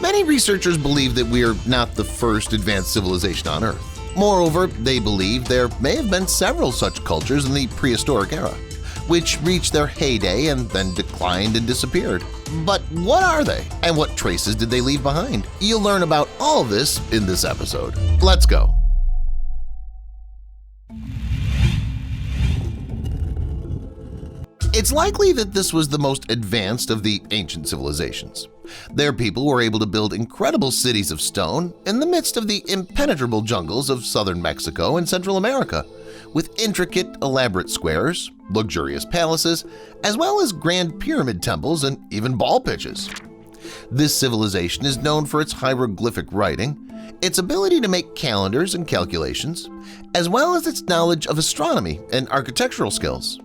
Many researchers believe that we are not the first advanced civilization on Earth. Moreover, they believe there may have been several such cultures in the prehistoric era, which reached their heyday and then declined and disappeared. But what are they, and what traces did they leave behind? You'll learn about all this in this episode. Let's go! It's likely that this was the most advanced of the ancient civilizations. Their people were able to build incredible cities of stone in the midst of the impenetrable jungles of southern Mexico and Central America, with intricate, elaborate squares, luxurious palaces, as well as grand pyramid temples and even ball pitches. This civilization is known for its hieroglyphic writing, its ability to make calendars and calculations, as well as its knowledge of astronomy and architectural skills.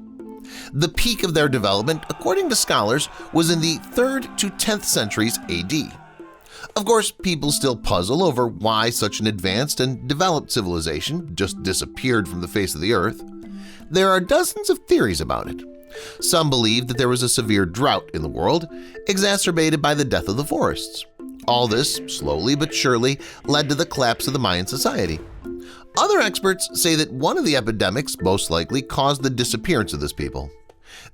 The peak of their development, according to scholars, was in the 3rd to 10th centuries AD. Of course, people still puzzle over why such an advanced and developed civilization just disappeared from the face of the Earth. There are dozens of theories about it. Some believe that there was a severe drought in the world, exacerbated by the death of the forests. All this, slowly but surely, led to the collapse of the Mayan society. Other experts say that one of the epidemics most likely caused the disappearance of this people.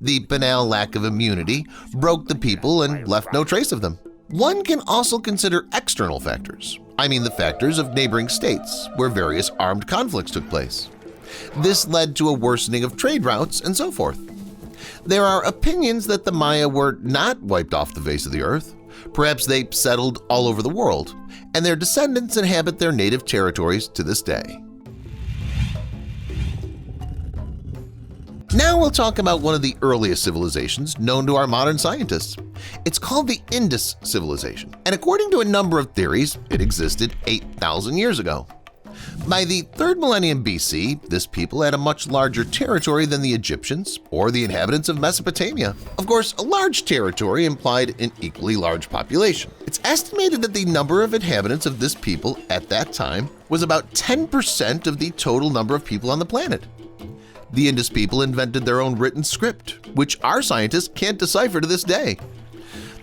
The banal lack of immunity broke the people and left no trace of them. One can also consider external factors, the factors of neighboring states where various armed conflicts took place. This led to a worsening of trade routes and so forth. There are opinions that the Maya were not wiped off the face of the earth. Perhaps they settled all over the world, and their descendants inhabit their native territories to this day. Now we'll talk about one of the earliest civilizations known to our modern scientists. It's called the Indus civilization, and according to a number of theories, it existed 8,000 years ago. By the 3rd millennium BC, this people had a much larger territory than the Egyptians or the inhabitants of Mesopotamia. Of course, a large territory implied an equally large population. It's estimated that the number of inhabitants of this people at that time was about 10% of the total number of people on the planet. The Indus people invented their own written script, which our scientists can't decipher to this day.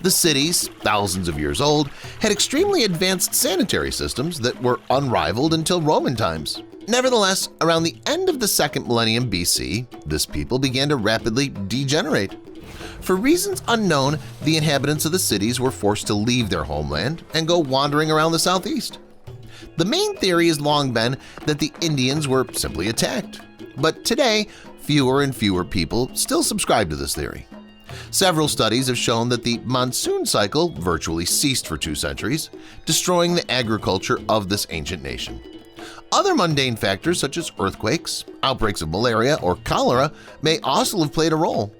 The cities, thousands of years old, had extremely advanced sanitary systems that were unrivaled until Roman times. Nevertheless, around the end of the 2nd millennium BC, this people began to rapidly degenerate. For reasons unknown, the inhabitants of the cities were forced to leave their homeland and go wandering around the southeast. The main theory has long been that the Indians were simply attacked. But today, fewer and fewer people still subscribe to this theory. Several studies have shown that the monsoon cycle virtually ceased for 2 centuries, destroying the agriculture of this ancient nation. Other mundane factors such as earthquakes, outbreaks of malaria, or cholera may also have played a role.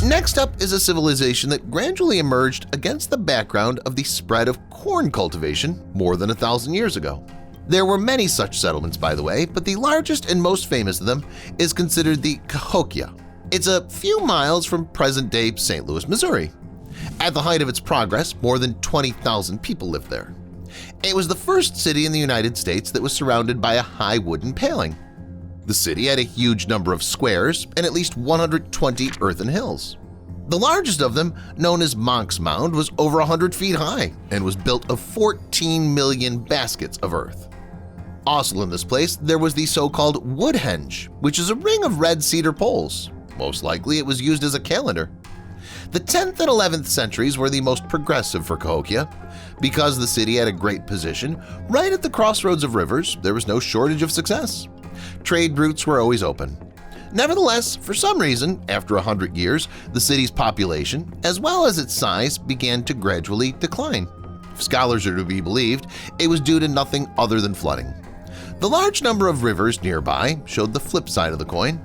Next up is a civilization that gradually emerged against the background of the spread of corn cultivation more than 1,000 years ago. There were many such settlements, by the way, but the largest and most famous of them is considered the Cahokia. It's a few miles from present-day St. Louis, Missouri. At the height of its progress, more than 20,000 people lived there. It was the first city in the United States that was surrounded by a high wooden paling. The city had a huge number of squares and at least 120 earthen hills. The largest of them, known as Monk's Mound, was over 100 feet high and was built of 14 million baskets of earth. Also in this place, there was the so-called Woodhenge, which is a ring of red cedar poles. Most likely it was used as a calendar. The 10th and 11th centuries were the most progressive for Cahokia. Because the city had a great position, right at the crossroads of rivers, there was no shortage of success. Trade routes were always open. Nevertheless, for some reason, after 100 years, the city's population, as well as its size, began to gradually decline. If scholars are to be believed, it was due to nothing other than flooding. The large number of rivers nearby showed the flip side of the coin.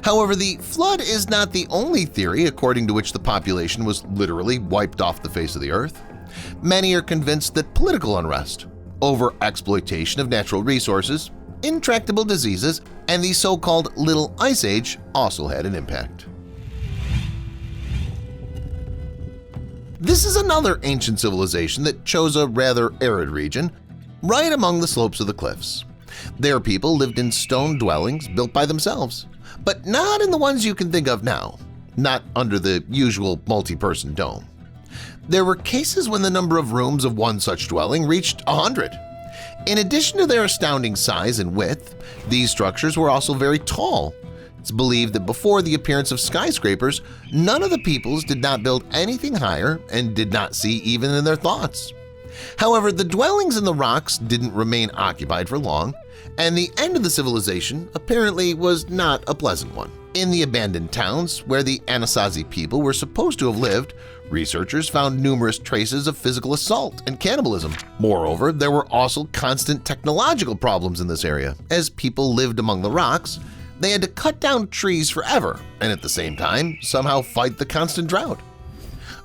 However, the flood is not the only theory according to which the population was literally wiped off the face of the earth. Many are convinced that political unrest, over-exploitation of natural resources, intractable diseases, and the so-called Little Ice Age also had an impact. This is another ancient civilization that chose a rather arid region, right among the slopes of the cliffs. Their people lived in stone dwellings built by themselves, but not in the ones you can think of now. not under the usual multi-person dome. There were cases when the number of rooms of one such dwelling reached 100. In addition to their astounding size and width, these structures were also very tall. It's believed that before the appearance of skyscrapers, none of the peoples did not build anything higher and did not see even in their thoughts. However, the dwellings in the rocks didn't remain occupied for long, and the end of the civilization apparently was not a pleasant one. In the abandoned towns where the Anasazi people were supposed to have lived, researchers found numerous traces of physical assault and cannibalism. Moreover, there were also constant technological problems in this area. As people lived among the rocks, they had to cut down trees forever and at the same time somehow fight the constant drought.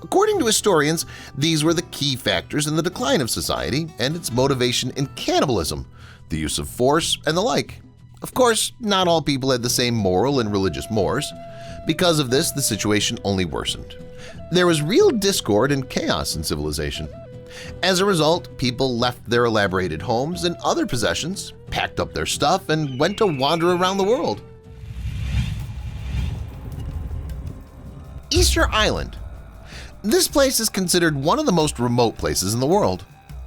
According to historians, these were the key factors in the decline of society and its motivation in cannibalism, the use of force, and the like. Of course, not all people had the same moral and religious mores. Because of this, the situation only worsened. There was real discord and chaos in civilization. As a result, people left their elaborated homes and other possessions, packed up their stuff, and went to wander around the world. Easter Island. This place is considered one of the most remote places in the world.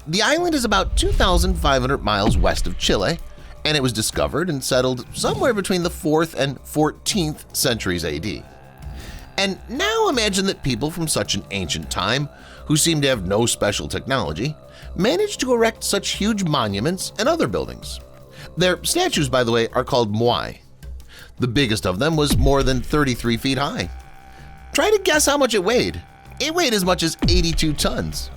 The island is about 2,500 miles west of Chile, and it was discovered and settled somewhere between the 4th and 14th centuries AD. And now imagine that people from such an ancient time, who seem to have no special technology, managed to erect such huge monuments and other buildings. Their statues, by the way, are called moai. The biggest of them was more than 33 feet high. Try to guess how much it weighed. It weighed as much as 82 tons.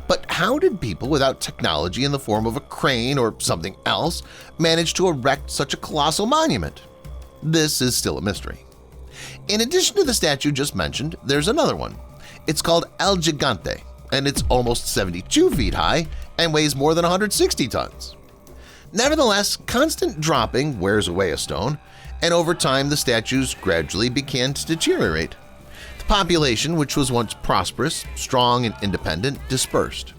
But how did people without technology in the form of a crane or something else manage to erect such a colossal monument? This is still a mystery. In addition to the statue just mentioned, there's another one. It's called El Gigante, and it's almost 72 feet high and weighs more than 160 tons. Nevertheless, constant dropping wears away a stone, and over time the statues gradually began to deteriorate. The population, which was once prosperous, strong, and independent, dispersed,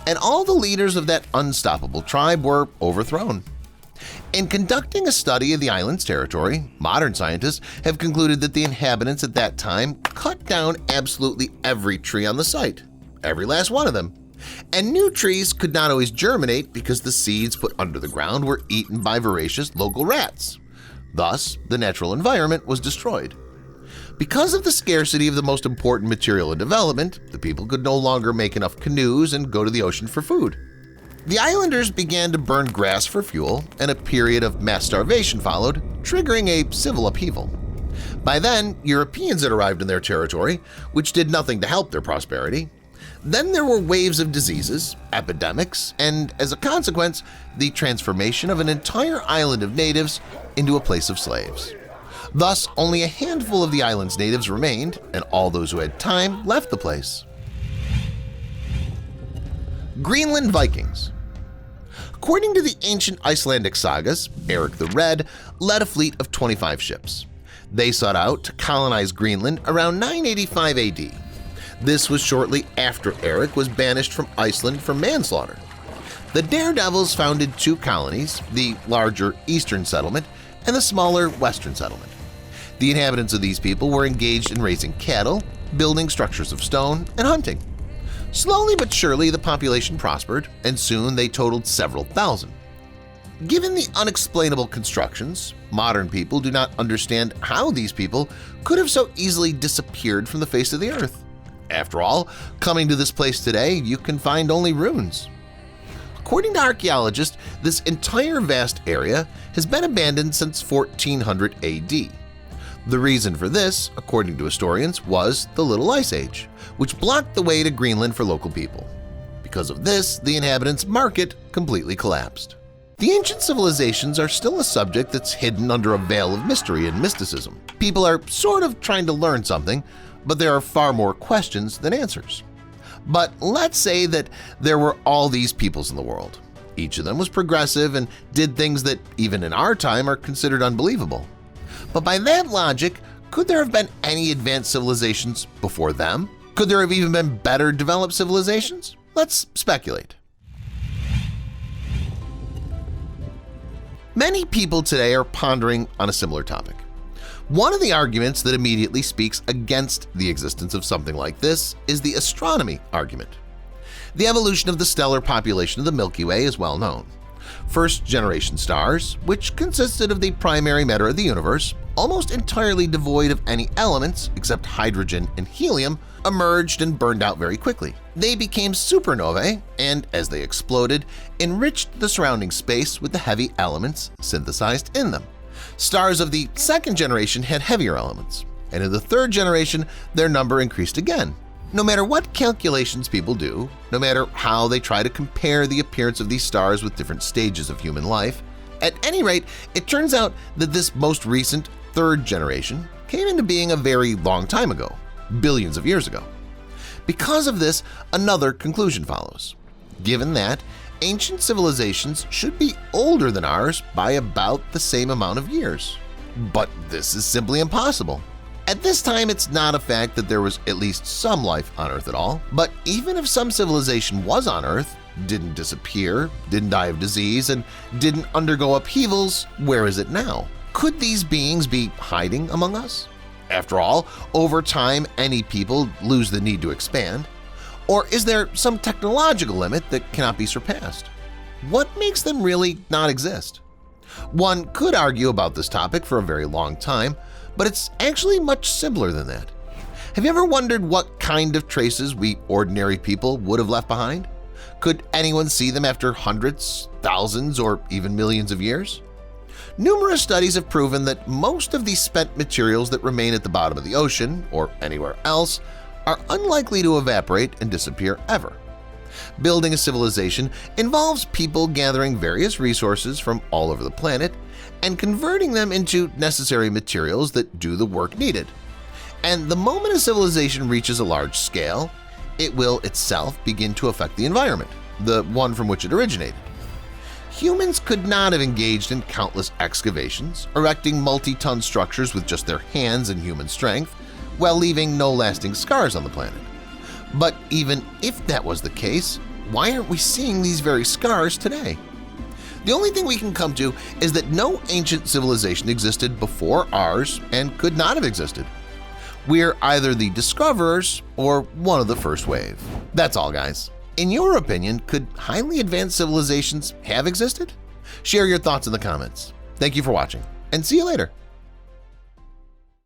and all the leaders of that unstoppable tribe were overthrown. In conducting a study of the island's territory, modern scientists have concluded that the inhabitants at that time cut down absolutely every tree on the site, every last one of them, and new trees could not always germinate because the seeds put under the ground were eaten by voracious local rats. Thus, the natural environment was destroyed. Because of the scarcity of the most important material in development, the people could no longer make enough canoes and go to the ocean for food. The islanders began to burn grass for fuel, and a period of mass starvation followed, triggering a civil upheaval. By then, Europeans had arrived in their territory, which did nothing to help their prosperity. Then there were waves of diseases, epidemics, and as a consequence, the transformation of an entire island of natives into a place of slaves. Thus, only a handful of the island's natives remained, and all those who had time left the place. Greenland Vikings. According to the ancient Icelandic sagas, Eric the Red led a fleet of 25 ships. They sought out to colonize Greenland around 985 AD. This was shortly after Eric was banished from Iceland for manslaughter. The daredevils founded two colonies, the larger eastern settlement and the smaller western settlement. The inhabitants of these people were engaged in raising cattle, building structures of stone, and hunting. Slowly but surely, the population prospered, and soon they totaled several thousand. Given the unexplainable constructions, modern people do not understand how these people could have so easily disappeared from the face of the earth. After all, coming to this place today, you can find only ruins. According to archaeologists, this entire vast area has been abandoned since 1400 AD. The reason for this, according to historians, was the Little Ice Age, which blocked the way to Greenland for local people. Because of this, the inhabitants' market completely collapsed. The ancient civilizations are still a subject that's hidden under a veil of mystery and mysticism. People are sort of trying to learn something, but there are far more questions than answers. But let's say that there were all these peoples in the world. Each of them was progressive and did things that, even in our time, are considered unbelievable. But by that logic, could there have been any advanced civilizations before them? Could there have even been better developed civilizations? Let's speculate. Many people today are pondering on a similar topic. One of the arguments that immediately speaks against the existence of something like this is the astronomy argument. The evolution of the stellar population of the Milky Way is well known. First-generation stars, which consisted of the primary matter of the universe, almost entirely devoid of any elements except hydrogen and helium, emerged and burned out very quickly. They became supernovae and, as they exploded, enriched the surrounding space with the heavy elements synthesized in them. Stars of the second generation had heavier elements, and in the third generation their number increased again. No matter what calculations people do, no matter how they try to compare the appearance of these stars with different stages of human life, at any rate, it turns out that this most recent third generation came into being a very long time ago, billions of years ago. Because of this, another conclusion follows. Given that, ancient civilizations should be older than ours by about the same amount of years. But this is simply impossible. At this time, it's not a fact that there was at least some life on Earth at all, but even if some civilization was on Earth, didn't disappear, didn't die of disease, and didn't undergo upheavals, where is it now? Could these beings be hiding among us? After all, over time, any people lose the need to expand. Or is there some technological limit that cannot be surpassed? What makes them really not exist? One could argue about this topic for a very long time, but it's actually much simpler than that. Have you ever wondered what kind of traces we ordinary people would have left behind? Could anyone see them after hundreds, thousands, or even millions of years? Numerous studies have proven that most of the spent materials that remain at the bottom of the ocean or anywhere else are unlikely to evaporate and disappear ever. Building a civilization involves people gathering various resources from all over the planet and converting them into necessary materials that do the work needed. And the moment a civilization reaches a large scale, it will itself begin to affect the environment, the one from which it originated. Humans could not have engaged in countless excavations, erecting multi-ton structures with just their hands and human strength, while leaving no lasting scars on the planet. But even if that was the case, why aren't we seeing these very scars today? The only thing we can come to is that no ancient civilization existed before ours and could not have existed. We're either the discoverers or one of the first wave. That's all, guys. In your opinion, could highly advanced civilizations have existed? Share your thoughts in the comments. Thank you for watching, and see you later.